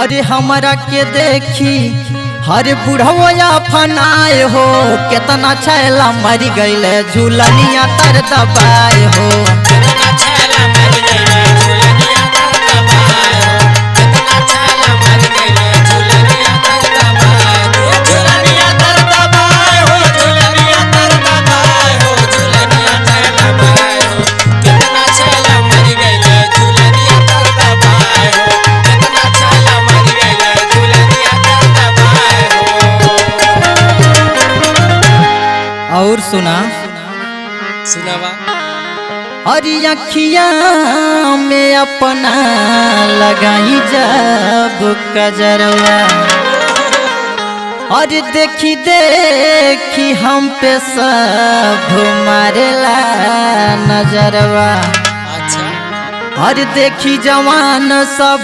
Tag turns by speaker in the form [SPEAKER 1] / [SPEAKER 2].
[SPEAKER 1] अरे हमरा के देखी हर बुढ़वा फनाए हो, कितना छैला मर गईले झूलनिया तर दबाए हो। और
[SPEAKER 2] सुनावा
[SPEAKER 1] अरे अखिया में अपना लगाई जब कजरवा, अरे देखी देखी हम पे सब मारेला नजरवा।
[SPEAKER 2] अच्छा
[SPEAKER 1] अरे देखी जवान सब